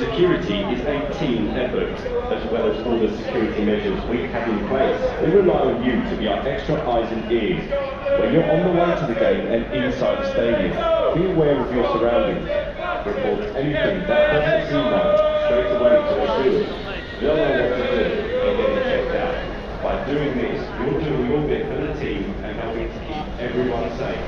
Security is a team effort, as well as all the security measures we have in place. We rely on you to be our extra eyes and ears. When you're on the way to the game and inside the stadium, be aware of your surroundings. Report anything that doesn't seem right straight away to the steward. They'll know what to do and get it checked out. By doing this, you're doing your bit for the team and helping to keep everyone safe.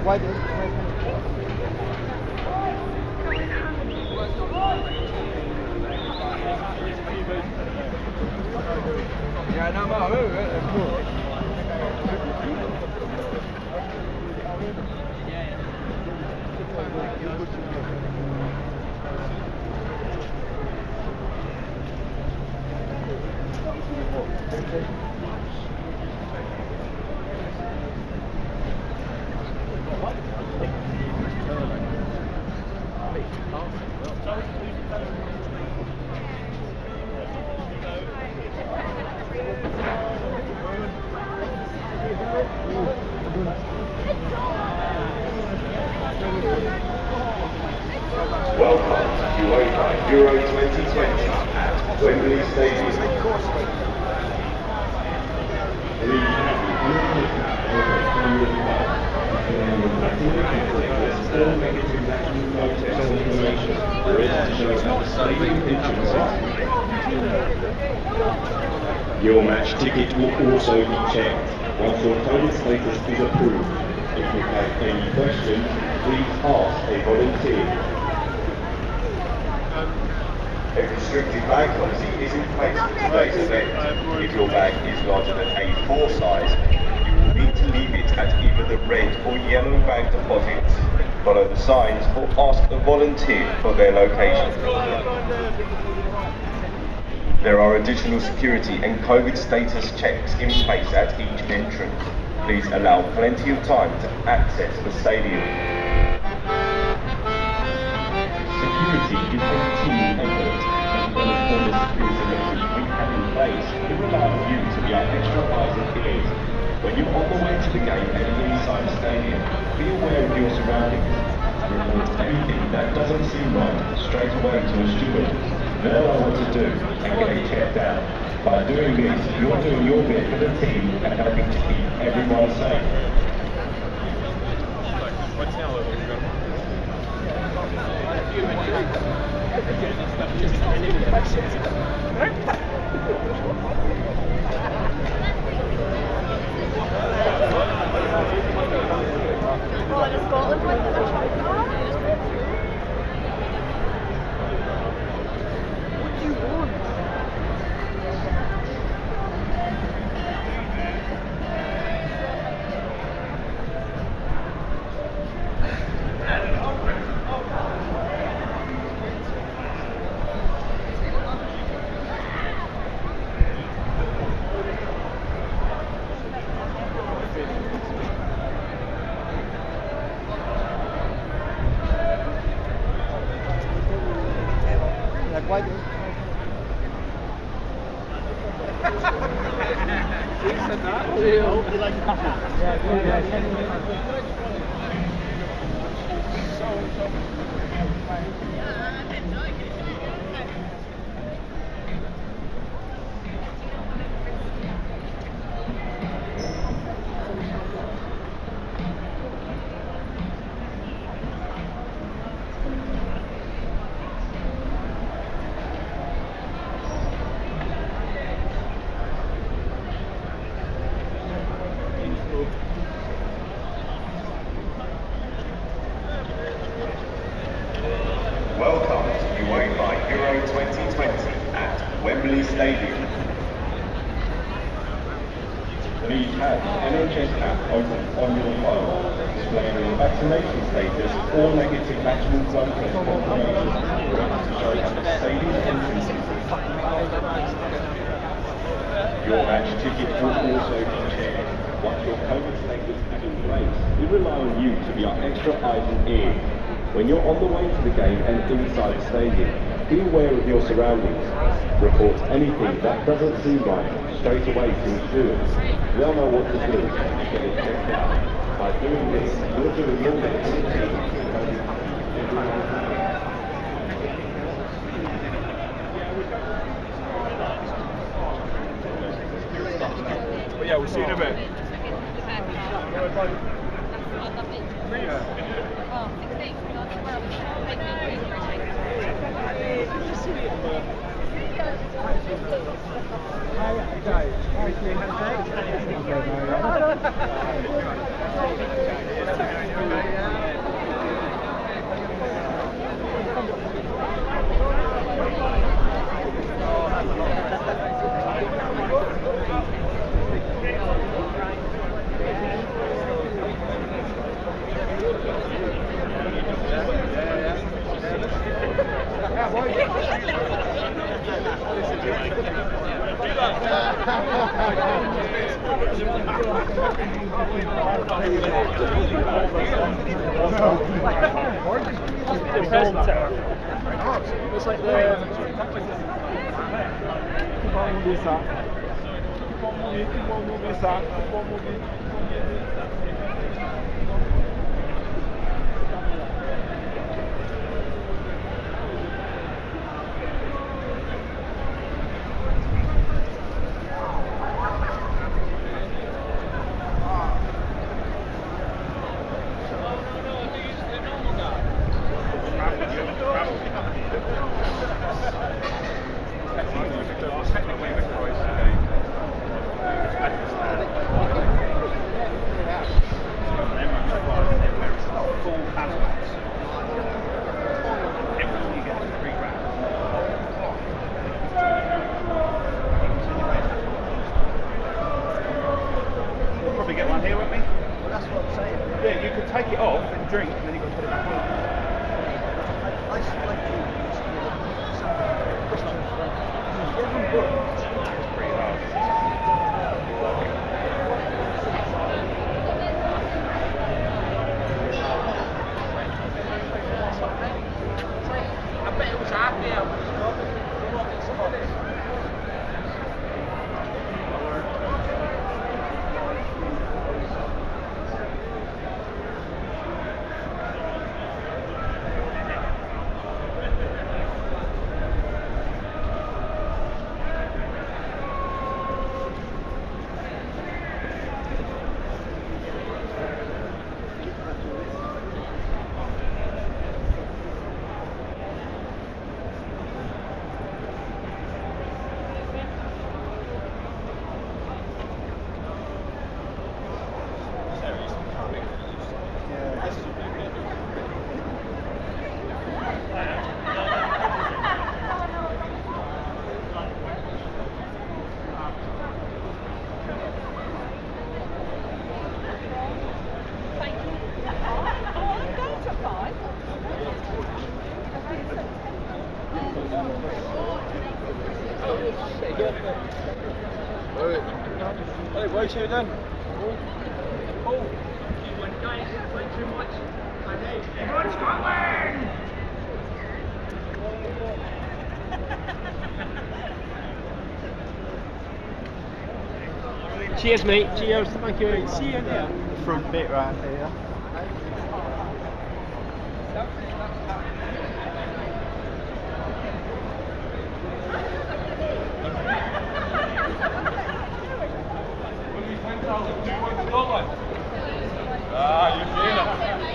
Why do yeah, no, Welcome to UEFA Euro 2020 at Wembley Stadium. Your match ticket will also be checked once your COVID status is approved. If you have any questions, please ask a volunteer. A restricted bag policy is in place for today's event. If your bag is larger than A4 size, you will need to leave it at either the red or yellow bag deposits, follow the signs, or ask a volunteer for their location. There are additional security and COVID status checks in place at each entrance. Please allow plenty of time to access the stadium. Security is a team effort, as well as all the security measures we have in place. We rely on you to be our extra eyes and ears. When you're on the way to the game and inside the stadium, be aware of your surroundings. Report anything that doesn't seem right straight away to a steward. They'll know what to do and get it checked out. By doing this, you're doing your bit for the team and helping to keep everyone safe. Why do Welcome to UEFA Euro 2020 at Wembley Stadium. Please have the NHS app open on your phone, displaying your vaccination status or negative national blood test confirmation to show at the stadium entrances. Your match ticket will also be checked. Once your COVID status is in place, we rely on you to be our extra eyes and ears. When you're on the way to the game and inside the stadium, be aware of your surroundings. Report anything that doesn't seem right straight away to the stewards. They'll know what to do and get it checked out. By doing this, you're doing your bit to the team. But yeah, we'll see you in a bit. It's like the... Keep on moving, sir. Keep on moving, sir. Keep on moving. Take it off and drink, and then you've got to put it back on. I bet it was happy. Hey, wait here then. Everyone's Scotland! Cheers, mate. Cheers. Thank you. See you there. Front bit right here. Ah, you feel it.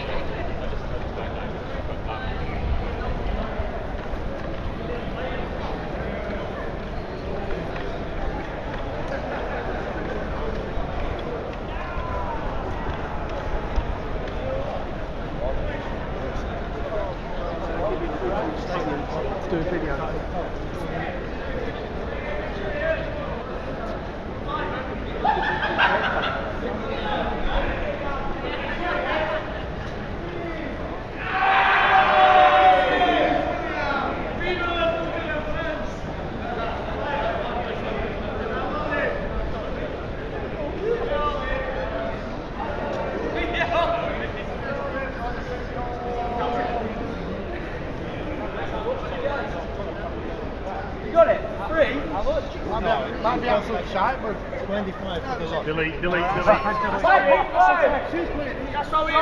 Do a video. You got it? Free? How much? Might be absolute shite, but 25 for the lot. Delete. That's how we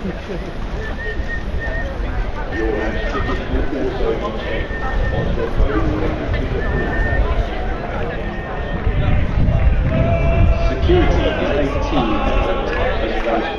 Your tickets will also be checked on your phone when you Security is a team effort as regards